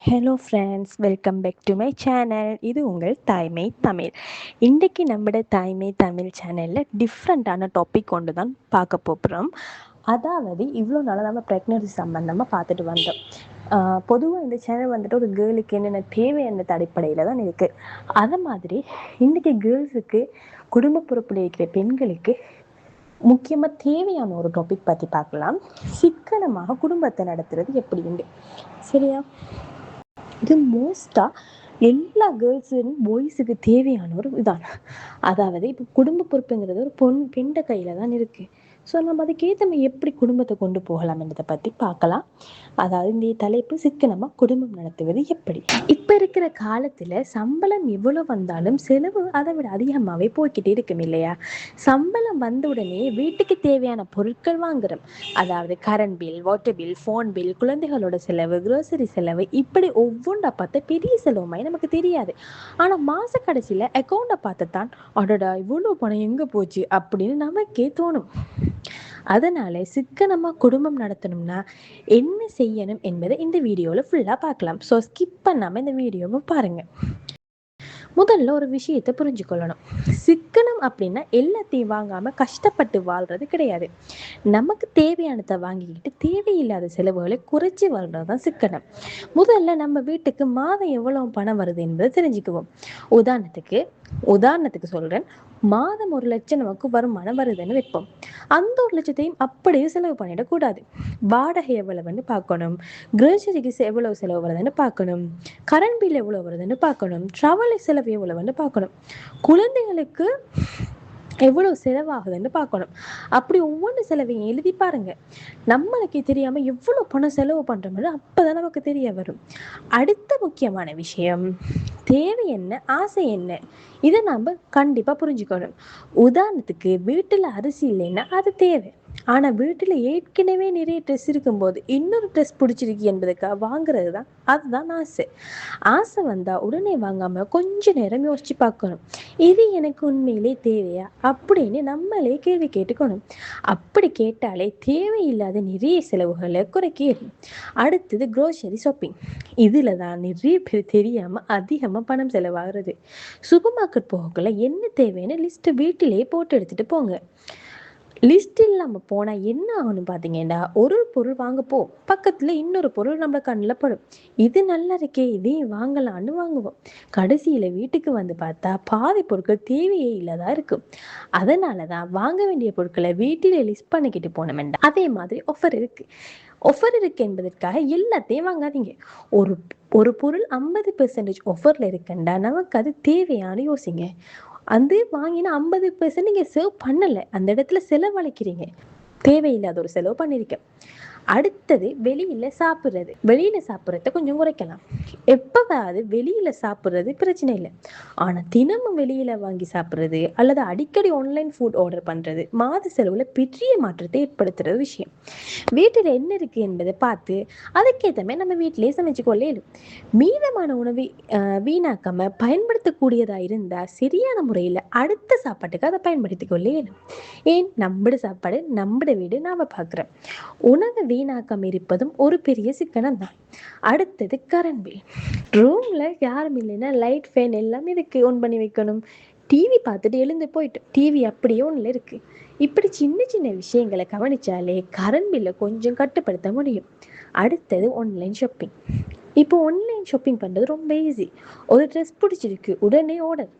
Hello friends, welcome back to my channel. இது உங்கள் தாய்மை தமிழ். இன்றைக்கு நம்மளோட தாய்மை தமிழ் சேனலில் டிஃப்ரெண்ட்டான டாபிக் கொண்டு தான் பார்க்க போகிறோம். அதாவது இவ்வளோ நாளாக நம்ம ப்ரெக்னன்சி சம்பந்தமாக பார்த்துட்டு வந்தோம். பொதுவாக இந்த சேனல் வந்துட்டு ஒரு கேர்ளுக்கு என்னென்ன தேவை என்ற அடிப்படையில் தான் இருக்குது. அதை மாதிரி இன்றைக்கி கேர்ள்ஸுக்கு குடும்ப பொறுப்பில் இருக்கிற பெண்களுக்கு முக்கியமாக தேவையான ஒரு டாபிக் பற்றி பார்க்கலாம். சிக்கனமாக குடும்பத்தை நடத்துறது எப்படின்னு. சரியா? இது மோஸ்ட்டாக எல்லா கேர்ள்ஸும் பாய்ஸுக்கு தேவையான ஒரு இதான். அதாவது இப்போ குடும்ப பொறுப்புங்கிறது ஒரு பெண்ட கையில் தான் இருக்குது. ஸோ நம்ம அதுக்கேற்ற மாதிரி எப்படி குடும்பத்தை கொண்டு போகலாம் என்றதை பற்றி பார்க்கலாம். அதாவது இந்த தலைப்பு சிக்கனமாக குடும்பம் நடத்துவது எப்படி. இப்போ இருக்கிற காலத்தில் சம்பளம் எவ்வளோ வந்தாலும் செலவு அதை விட அதிகமாகவே போய்கிட்டே இருக்கும் இல்லையா? சம்பளம் வந்த உடனே வீட்டுக்கு தேவையான பொருட்கள் வாங்குறோம். அதாவது current bill, water bill, phone bill, குழந்தைகளோட செலவு, க்ரோசரி செலவு, இப்படி ஒவ்வொன்றா பார்த்தா பெரிய செலவுமாய் நமக்கு தெரியாது. ஆனால் மாத கடைசியில் அக்கௌண்ட்டை பார்த்து தான் அடடா இவ்வளோ பணம் எங்கே போச்சு அப்படின்னு நமக்கே தோணும். அதனால சிக்கனமாக குடும்பம் நடத்தணும்னா என்ன செய்யணும் என்பதை இந்த வீடியோவில் ஃபுல்லாக பார்க்கலாம். ஸோ ஸ்கிப் பண்ணாமல் இந்த வீடியோவை பாருங்கள். முதல்ல ஒரு விஷயத்தை புரிஞ்சுக்கொள்ளணும். சிக்கனம் அப்படின்னா எல்லாத்தையும் வாங்காமல் கஷ்டப்பட்டு வாழ்கிறது கிடையாது. நமக்கு தேவையானதை வாங்கிக்கிட்டு தேவையில்லாத செலவுகளை குறைச்சி வாழ்கிறது தான் சிக்கனம். முதல்ல நம்ம வீட்டுக்கு மாதம் எவ்வளவு பணம் வருது என்பதை தெரிஞ்சுக்குவோம். உதாரணத்துக்கு சொல்கிறேன். மாதம் 1,00,000 நமக்கு வருமானம் வருதுன்னு வைப்போம். அந்த 1,00,000த்தையும் அப்படியே செலவு பண்ணிடக்கூடாது. வாடகை எவ்வளவுன்னு பார்க்கணும், கிரோசரிக்கு எவ்வளவு செலவு வருதுன்னு பார்க்கணும், கரண்ட் பில் எவ்வளவு வருதுன்னு பார்க்கணும், ட்ராவல் செலவு எவ்வளவுன்னு பார்க்கணும், குழந்தைகளுக்கு எவ்வளவு செலவாகுதுன்னு பார்க்கணும். அப்படி ஒவ்வொன்று செலவையும் எழுதி பாருங்க. நம்மளுக்கு தெரியாம எவ்வளவு பணம் செலவு பண்றோம்னு அப்பதான் நமக்கு தெரிய வரும். அடுத்த முக்கியமான விஷயம், தேவை என்ன, ஆசை என்ன, இதை நம்ம கண்டிப்பா புரிஞ்சுக்கணும். உதாரணத்துக்கு வீட்டுல அரிசி இல்லைன்னா அது தேவை. ஆனா வீட்டுல ஏற்கனவே நிறைய ட்ரெஸ் இருக்கும்போது இன்னொரு ட்ரெஸ் பிடிச்சிருக்கு என்பதுக்காக வாங்குறது தான் அதுதான் ஆசை. ஆசை வந்தா உடனே வாங்காம கொஞ்ச நேரம் யோசிச்சு பார்க்கணும். இது எனக்கு உண்மையிலே தேவையா அப்படின்னு நம்மளே கேள்வி கேட்டுக்கணும். அப்படி கேட்டாலே தேவையில்லாத நிறைய செலவுகளை குறைக்கும். அடுத்தது க்ரோசரி ஷாப்பிங். இதுல தான் நிறைய பேர் தெரியாம அதிகமா பணம் செலவாகிறது. சூப்பர் மார்க்கெட் போகக்குள்ள என்ன தேவைன்னு லிஸ்ட் வீட்டிலேயே போட்டு எடுத்துட்டு போங்க. லிஸ்ட் இல்லாமல் போனால் என்ன ஆகணும் பார்த்தீங்கன்னா, ஒரு பொருள் வாங்க போ, பக்கத்தில் இன்னொரு பொருள் நம்ம கண்ணில் படும். இது நல்லா இருக்கே, இதையும் வாங்கலான்னு வாங்குவோம். கடைசியில் வீட்டுக்கு வந்து பார்த்தா பாதி பொருட்கள் தேவையே இல்லாதான் இருக்கும். அதனால தான் வாங்க வேண்டிய பொருட்களை வீட்டிலே லிஸ்ட் பண்ணிக்கிட்டு போன வேண்டாம். அதே மாதிரி ஆஃபர் இருக்கு என்பதற்காக எல்லாத்தையும் வாங்காதீங்க. ஒரு ஒரு பொருள் 50% ஆஃபர்ல இருக்குண்டா நமக்கு அது தேவையான யோசிங்க. அது வாங்கினா 50% நீங்க சேவ் பண்ணல, அந்த இடத்துல செலவழிக்கிறீங்க, தேவையில்லாத ஒரு செலவு பண்ணிருக்க. அடுத்தது வெளியில சாப்பிட்றத கொஞ்சம் குறைக்கலாம். எப்பவாவது வெளியில சாப்பிட்றது பிரச்சனை இல்லை. ஆனா தினமும் வெளியில வாங்கி சாப்பிட்றது அல்லது அடிக்கடி ஆன்லைன் ஃபுட் ஆர்டர் பண்றது மாத செலவுல பெரிய மாற்றத்தை ஏற்படுத்துற விஷயம். வீட்டில் என்ன இருக்கு என்பதை பார்த்து அதுக்கேற்ற மாதிரி நம்ம வீட்டிலேயே சமைச்சு கொள்ளையிடும். மீதமான உணவை வீணாக்காம பயன்படுத்தக்கூடியதா இருந்தா சரியான முறையில் அடுத்த சாப்பாட்டுக்கு அதை பயன்படுத்தி கொள்ளையிடும். ஏன், நம்மட சாப்பாடு நம்மட வீடு நாம பார்க்குறோம். உணவை வீணாக்காம இருப்பதும் ஒரு பெரிய சிக்கனம் தான். அடுத்தது கரண்ட் பில். ரூம்ல யாரும் இல்லைன்னா லைட், ஃபேன் எல்லாம் இதுக்கு ஆன் பண்ணி வைக்கணும். டிவி பார்த்துட்டு எழுந்து போயிட்டு டிவி அப்படியே ஒன்றில் இருக்கு. இப்படி சின்ன சின்ன விஷயங்களை கவனிச்சாலே கரண்ட் பில்லை கொஞ்சம் கட்டுப்படுத்த முடியும். அடுத்தது ஆன்லைன் ஷாப்பிங். இப்போ ஆன்லைன் ஷாப்பிங் பண்ணுறது ரொம்ப ஈஸி. ஒரு ட்ரெஸ் பிடிச்சிருக்கு உடனே ஆர்டர்,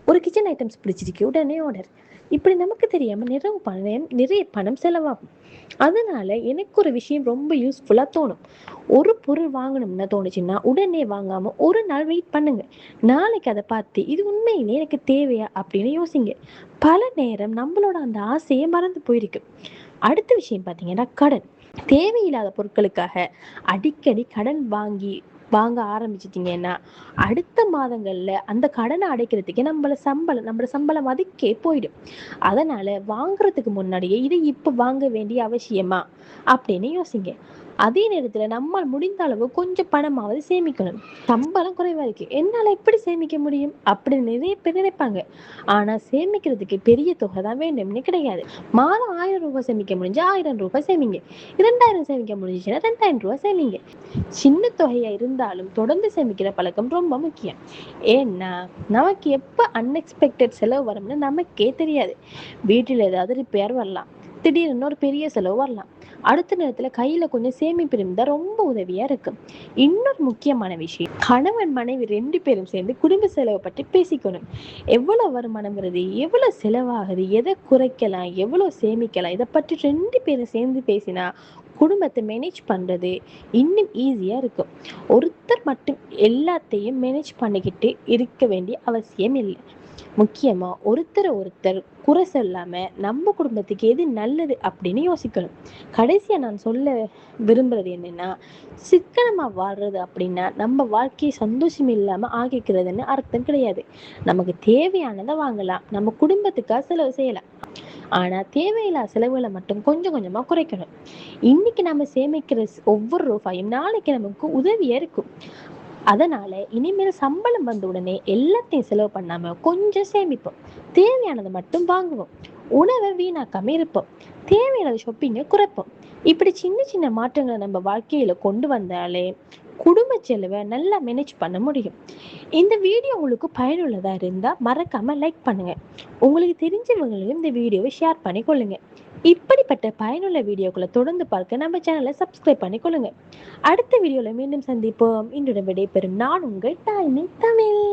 ஒரு கிச்சன் ஐட்டம்ஸ் பிடிச்சிருக்கு உடனே ஆர்டர். இப்படி நமக்கு தெரியாமல் நிறைய பணம் செலவாகும். அதனால எனக்கு ஒரு விஷயம் ரொம்ப யூஸ்ஃபுல்லாக தோணும். ஒரு பொருள் வாங்கணும்னு தோணுச்சுன்னா உடனே வாங்காமல் ஒரு நாள் வெயிட் பண்ணுங்க. நாளைக்கு அதை பார்த்து இது உண்மையிலே எனக்கு தேவையா அப்படின்னு யோசிங்க. பல நேரம் நம்மளோட அந்த ஆசையை மறந்து போயிருக்கு. அடுத்த விஷயம் பார்த்தீங்கன்னா கடன். தேவையில்லாத பொருட்களுக்காக அடிக்கடி கடன் வாங்க ஆரம்பிச்சிட்டிங்கன்னா அடுத்த மாதங்கள்ல அந்த கடனை அடைக்கிறதுக்கே நம்மளோட சம்பளம் அதுக்கே போயிடும். அதனால வாங்குறதுக்கு முன்னாடியே இதை இப்போ வாங்க வேண்டிய அவசியமா அப்படின்னு யோசிங்க. அதே நேரத்துல நம்மால் முடிந்த அளவு கொஞ்சம் பணமாவது சேமிக்கணும். சம்பளம் குறைவா இருக்கு, என்னால எப்படி சேமிக்க முடியும் அப்படின்னு நிறைய பேர் நினைப்பாங்க. ஆனா சேமிக்கிறதுக்கு பெரிய தொகை தான் வேண்டும்னு கிடையாது. மாதம் 1000 ரூபாய் சேமிக்க முடிஞ்சா 1000 ரூபாய் சேமிங்க. 2000 சேமிக்க முடிஞ்சுச்சுன்னா 2000 ரூபாய் சேமிங்க. சின்ன தொகையா இருந்தாலும் தொடர்ந்து சேமிக்கிற பழக்கம் ரொம்ப முக்கியம். ஏன்னா நமக்கு எப்ப அன்எக்ஸ்பெக்டட் செலவு வரும்னு நமக்கே தெரியாது. வீட்டில் ஏதாவது ரிப்பேர் வரலாம், திடீர்னு ஒரு பெரிய செலவு வரலாம். அடுத்த நேரத்துல கையில கொஞ்சம் சேமிப்பு இருந்தா ரொம்ப உதவியா இருக்கும். இன்னொரு முக்கியமான விஷயம், கணவன் மனைவி 2 பேரும் சேர்ந்து குடும்ப செலவை பற்றி பேசிக்கணும். எவ்வளவு வருமானம் வருது, எவ்வளவு செலவாகுது, எதை குறைக்கலாம், எவ்வளவு சேமிக்கலாம், இதை பற்றி 2 பேரும் சேர்ந்து பேசினா குடும்பத்தை மேனேஜ் பண்றது இன்னும் ஈஸியா இருக்கும். ஒருத்தர் மட்டும் எல்லாத்தையும் மேனேஜ் பண்ணிக்கிட்டு இருக்க வேண்டிய அவசியம் இல்லை. முக்கியமா ஒருத்தர் குறை சொல்லாம நம்ம குடும்பத்துக்கு எது நல்லது அப்படின்னு யோசிக்கணும். கடைசியா நான் சொல்ல விரும்புறது என்னன்னா, சிக்கனமா வாழ்றது அப்படின்னா நம்ம வாழ்க்கையை சந்தோஷம் இல்லாம ஆகிக்கிறதுன்னு அர்த்தம் கிடையாது. நமக்கு தேவையானதை வாங்கலாம், நம்ம குடும்பத்துக்காக செலவு செய்யலாம். ஆனா தேவையில்லாத செலவுகளை மட்டும் கொஞ்சம் கொஞ்சமா குறைக்கணும். இன்னைக்கு நம்ம சேமிக்கிற ஒவ்வொரு ரூபாயும் நாளைக்கு நமக்கு உதவியா இருக்கும். அதனால இனிமேல் சம்பளம் வந்த உடனே எல்லாத்தையும் செலவு பண்ணாம கொஞ்சம் சேமிப்போம். தேவையானதை மட்டும் வாங்குவோம். உணவை வீணாக்காம இருப்போம். தேவையான ஷாப்பிங்கை குறைப்போம். இப்படி சின்ன சின்ன மாற்றங்களை நம்ம வாழ்க்கையில கொண்டு வந்தாலே குடும்ப செலவை நல்லா மேனேஜ் பண்ண முடியும். இந்த வீடியோ உங்களுக்கு பயனுள்ளதா இருந்தா மறக்காம லைக் பண்ணுங்க. உங்களுக்கு தெரிஞ்சவங்களையும் இந்த வீடியோவை ஷேர் பண்ணி கொள்ளுங்க. இப்படிப்பட்ட பயனுள்ள வீடியோக்களை தொடர்ந்து பார்க்க நம்ம சேனலை சப்ஸ்கிரைப் பண்ணி கொள்ளுங்க. அடுத்த வீடியோல மீண்டும் சந்திப்போம். இன்றுடன் விடைபெறும் நான் உங்கள் டாய்னி தமிழ்.